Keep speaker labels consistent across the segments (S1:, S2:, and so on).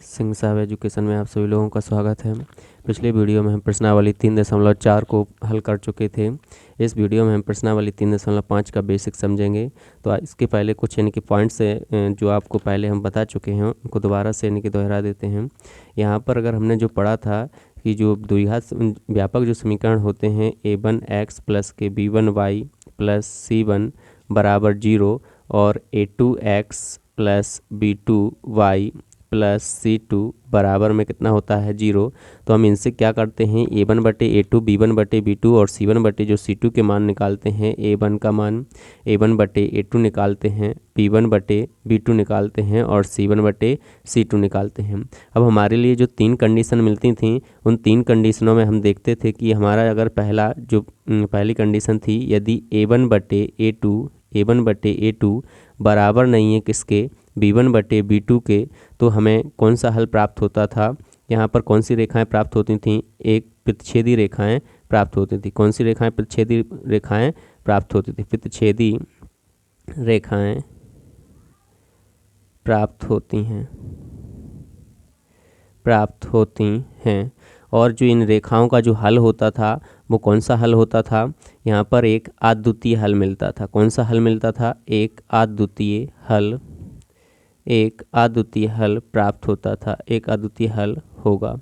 S1: सिंह साहब एजुकेशन में आप सभी लोगों का स्वागत है। पिछले वीडियो में हम प्रश्नावली 3.4 को हल कर चुके थे। इस वीडियो में हम प्रश्नावली 3.5 का बेसिक समझेंगे। तो इसके पहले कुछ यानी कि पॉइंट्स जो आपको पहले हम बता चुके हैं उनको दोबारा से यानी कि दोहरा देते हैं। यहाँ पर अगर हमने जो पढ़ा था कि जो द्विघात व्यापक जो समीकरण होते हैं a1x प्लस के b1y प्लस c1 बराबर 0 और a2x plus b2y plus c2 बराबर में कितना होता है 0। तो हम इनसे क्या करते हैं a1/a2 b1/b2 और c1 बटे जो c2 के मान निकालते हैं a1 का मान a1/a2 निकालते हैं b1/b2 निकालते हैं और c1/c2 निकालते हैं। अब हमारे लिए जो तीन कंडीशन मिलती थी उन तीन कंडीशनों में हम देखते थे कि हमारा अगर पहली कंडीशन थी यदि a1/a2 बराबर नहीं है किसके b1/b2 के, तो हमें कौन सा हल प्राप्त होता था। यहाँ पर कौन सी रेखाएं प्राप्त होती थीं, एक प्रतिच्छेदी रेखाएं प्राप्त होती थी। कौन सी रेखाएं प्रतिच्छेदी रेखाएं प्राप्त होती थी, प्रतिच्छेदी रेखाएं प्राप्त होती हैं। और जो इन रेखाओं का जो हल होता था वो कौन सा हल होता था, यहाँ पर एक अद्वितीय हल मिलता था। कौन सा हल मिलता था, एक अद्वितीय हल प्राप्त होता था, एक अद्वितीय हल होगा।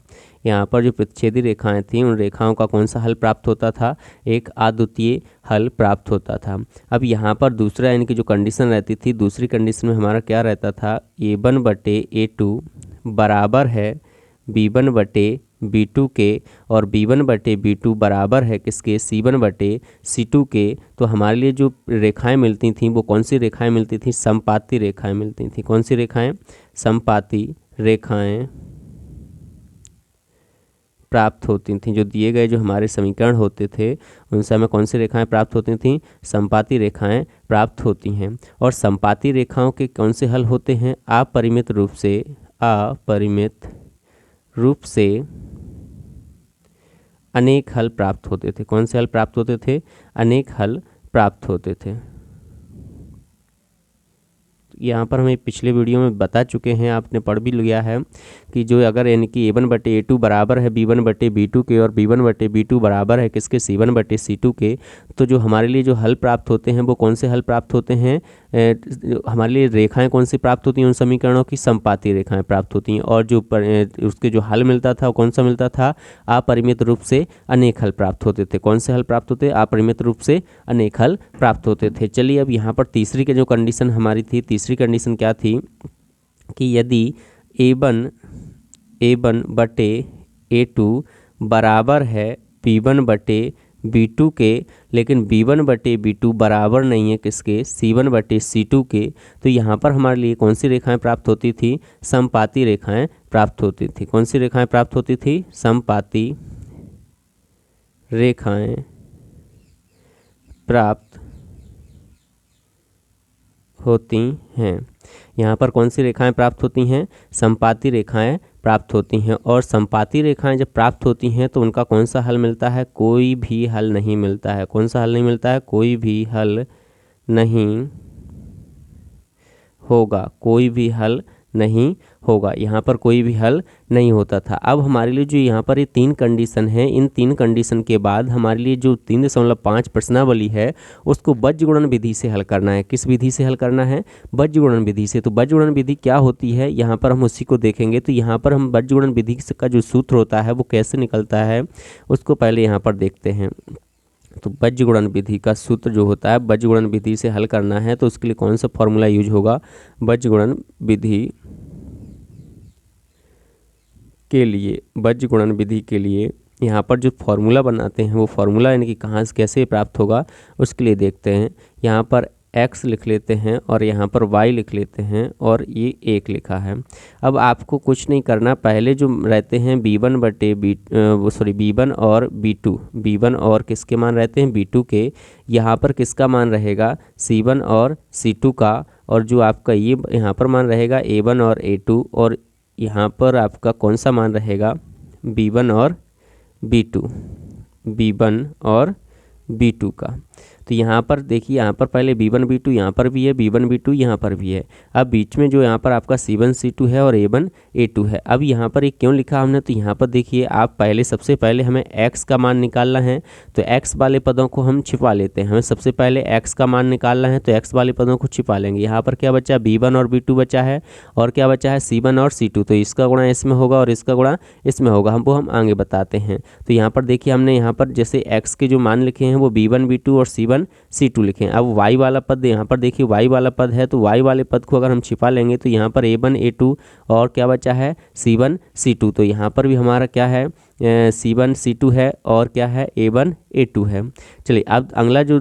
S1: यहाँ पर जो प्रतिच्छेदी रेखाएं थीं उन रेखाओं का कौन सा हल प्राप्त होता था, एक अद्वितीय हल प्राप्त होता था। अब यहाँ पर दूसरा यानी कि जो कंडीशन रहती थी, दूसरी कंडीशन में हमारा क्या रहता था, a1/a2 बराबर है b1/b2 के और b1/b2 बराबर है किसके, c1/c2 के। तो हमारे लिए जो रेखाएं मिलती थीं वो कौन सी रेखाएं मिलती थीं, समपाती रेखाएं मिलती थीं। कौन सी रेखाएं, समपाती रेखाएं प्राप्त होती थीं। जो दिए गए जो हमारे समीकरण होते थे उनसे हमें कौन सी रेखाएं प्राप्त होती थीं, समपाती रेखाएं प्राप्त होती हैं। और समपाती रेखाओं के कौन से हल होते हैं, अपरिमित रूप से अनेक हल प्राप्त होते थे। कौन से हल प्राप्त होते थे, अनेक हल प्राप्त होते थे। यहाँ पर हमें पिछले वीडियो में बता चुके हैं, आपने पढ़ भी लिया है कि जो अगर यानी कि a1/a2 बराबर है b1/b2 के और b1/b2 बराबर है किसके, c1/c2 के, तो जो हमारे लिए जो हल प्राप्त होते हैं वो कौन से हल प्राप्त होते हैं, हमारे लिए रेखाएं कौन सी प्राप्त होती हैं, उन समीकरणों की समपाती रेखाएं प्राप्त होती हैं। और जो उसके जो हल मिलता था वो कौन सा मिलता था, अपरिमित रूप से अनेक हल प्राप्त होते थे। कौन से हल प्राप्त होते, अपरिमित रूप से अनेक हल प्राप्त होते थे। चलिए अब यहाँ पर तीसरी के जो कंडीशन हमारी थी, तीसरी कंडीशन क्या थी कि यदि a1/a2 बराबर है b1/b2 के, लेकिन b1/b2 बराबर नहीं है किसके, c1/c2 के, तो यहाँ पर हमारे लिए कौन सी रेखाएं प्राप्त होती थी, समपाती रेखाएं प्राप्त होती थी। कौन सी रेखाएं प्राप्त होती थी, समपाती रेखाएं प्राप्त होती हैं। यहाँ पर कौन सी रेखाएं प्राप्त होती हैं, समपाती रेखाएं प्राप्त होती हैं। और समपाती रेखाएं जब प्राप्त होती हैं तो उनका कौन सा हल मिलता है, कोई भी हल नहीं मिलता है। कौन सा हल नहीं मिलता है, कोई भी हल नहीं होगा, कोई भी हल नहीं होगा। यहाँ पर कोई भी हल नहीं होता था। अब हमारे लिए जो यहाँ पर ये तीन कंडीशन है, इन तीन कंडीशन के बाद हमारे लिए जो 3.5 प्रश्नावली है उसको बीजगणन विधि से हल करना है। किस विधि से हल करना है, बीजगणन विधि से। तो बीजगणन विधि क्या होती है, यहाँ पर हम उसी को देखेंगे। तो यहाँ पर हम बीजगणन विधि का जो सूत्र होता है वो कैसे निकलता है उसको पहले यहाँ पर देखते हैं। तो बीजगणन विधि का सूत्र जो होता है, बीजगणन विधि से हल करना है तो उसके लिए कौन सा फॉर्मूला यूज होगा, बीजगणन विधि के लिए यहाँ पर जो फॉर्मूला बनाते हैं वो फॉर्मूला यानी कि कहाँ से कैसे प्राप्त होगा उसके लिए देखते हैं। यहाँ पर x लिख लेते हैं और यहाँ पर y लिख लेते हैं और ये 1 लिखा है। अब आपको कुछ नहीं करना, पहले जो रहते हैं b1 और b1 और किसके मान रहते हैं, b2 के। यहाँ पर किसका मान रहेगा, c1 और c2 का। और जो आपका ये यहाँ पर मान रहेगा a1 और a2 और यहाँ पर आपका कौन सा मान रहेगा, b1 और b2 का। तो यहाँ पर देखिए, यहाँ पर पहले B1 B2 यहाँ पर भी है, B1 B2 यहाँ पर भी है। अब बीच में जो यहाँ पर आपका C1 C2 है और A1 A2 है। अब यहाँ पर ये क्यों लिखा हमने, तो यहाँ पर देखिए आप पहले सबसे पहले हमें x का मान निकालना है, तो x वाले पदों को हम छिपा लेते हैं। हमें सबसे पहले x का मान निकालना है, तो x वाले पदों को छिपा लेंगे। यहाँ पर क्या बचा, B1 और B2 बचा है, और क्या बचा है, C1 और C2। तो इसका गुणा इसमें होगा और इसका गुणा इसमें होगा, हम आगे बताते हैं। तो यहाँ पर देखिए हमने यहाँ पर जैसे x के जो मान लिखे हैं वो B1 B2 और C1 C2 लिखे हैं। अब y वाला पद यहाँ पर देखिए y वाला पद है, तो y वाले पद को अगर हम छिपा लेंगे तो यहाँ पर A1 A2 और क्या बचा है, C1 C2। तो यहाँ पर भी हमारा क्या है, C1 C2 है और क्या है, A1 A2 है। चलिए अब अगला जो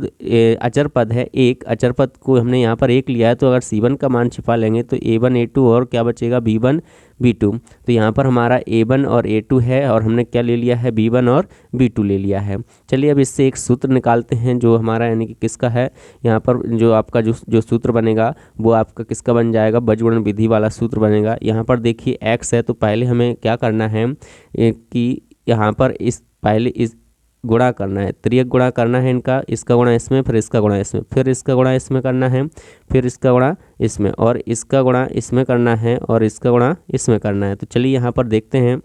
S1: अचर पद है, एक अचर पद को हमने यहाँ पर एक लिया है, तो अगर C1 का मान छिपा लेंगे तो A1 A2 और क्या बचेगा, B1 B2। तो यहाँ पर हमारा A1 और A2 है और हमने क्या ले लिया है, B1 और B2 ले लिया है। चलिए अब इससे एक सूत्र निकालते हैं जो हमारा यानी कि किसका है, यहाँ पर जो आपका जो सूत्र बनेगा वो आपका किसका बन जाएगा, बजगुणन विधि वाला सूत्र बनेगा। यहाँ पर देखिए x है, तो पहले हमें क्या करना है कि यहाँ पर पहले इस गुणा करना है, त्रियक गुणा करना है इनका, इसका गुणा इसमें, फिर इसका गुणा इसमें, फिर इसका गुणा इसमें करना है, फिर इसका गुणा इसमें, और इसका गुणा इसमें करना है, और इसका गुणा इसमें करना है। तो चलिए यहाँ पर देखते हैं।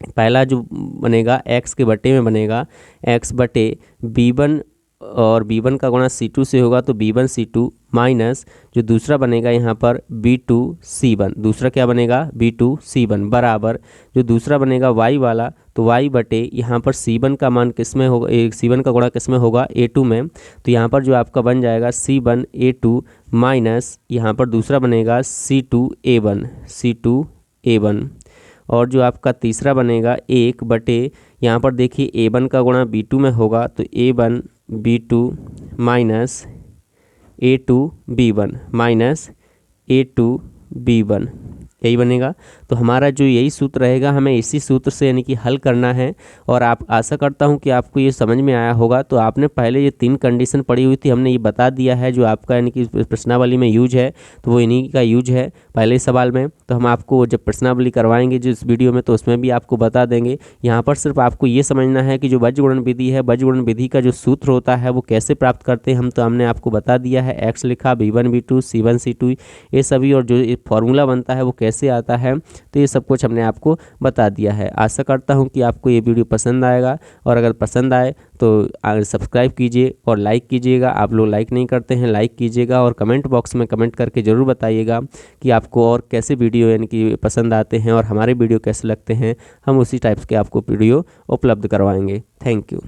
S1: पहला जो बनेगा x के बटे में बनेगा x बटे B1, और B1 का गुणा C2 से होगा तो B1 C2 माइनस जो दूसरा बनेगा यहाँ पर B2 C1, दूसरा क्या बनेगा, B2 C1 बराबर जो दूसरा बनेगा y वाला, तो y बटे यहाँ पर C1 का मान किस में होगा, C1 का गुणा किस में होगा, A2 में। तो यहाँ पर जो आपका बन जाएगा C1 A2 माइनस यहाँ पर दूसरा बनेगा C2 A1 और जो आपका तीसरा बनेगा 1 बटे यहाँ पर देखिए A1 का गुणा B2 में होगा, तो A1 B2 minus A2 B1 minus A2 B1, यही बनेगा। तो हमारा जो यही सूत्र रहेगा, हमें इसी सूत्र से यानी कि हल करना है। और आप आशा करता हूं कि आपको ये समझ में आया होगा। तो आपने पहले ये 3 कंडीशन पढ़ी हुई थी, हमने ये बता दिया है जो आपका यानी कि प्रश्नावली में यूज है, तो वो इन्हीं का यूज है पहले सवाल में। तो हम आपको जब प्रश्नावली करवाएंगे जिस वीडियो में, तो उसमें भी आपको बता देंगे। यहाँ पर सिर्फ आपको ये समझना है कि जो बजगुणन विधि है, बजगुणन विधि का जो सूत्र होता है वो कैसे प्राप्त करते हैं तो हमने आपको बता दिया है। x लिखा, B1 B2 C1 C2 ये सभी, और जो फॉर्मूला बनता है वो कैसे आता है, तो ये सब कुछ हमने आपको बता दिया है। आशा करता हूं कि आपको ये वीडियो पसंद आएगा, और अगर पसंद आए तो सब्सक्राइब कीजिए और लाइक कीजिएगा। आप लोग लाइक नहीं करते हैं, लाइक कीजिएगा, और कमेंट बॉक्स में कमेंट करके ज़रूर बताइएगा कि आपको और कैसे वीडियो यानी कि पसंद आते हैं और हमारे वीडियो कैसे लगते हैं। हम उसी टाइप्स के आपको वीडियो उपलब्ध करवाएंगे। Thank you.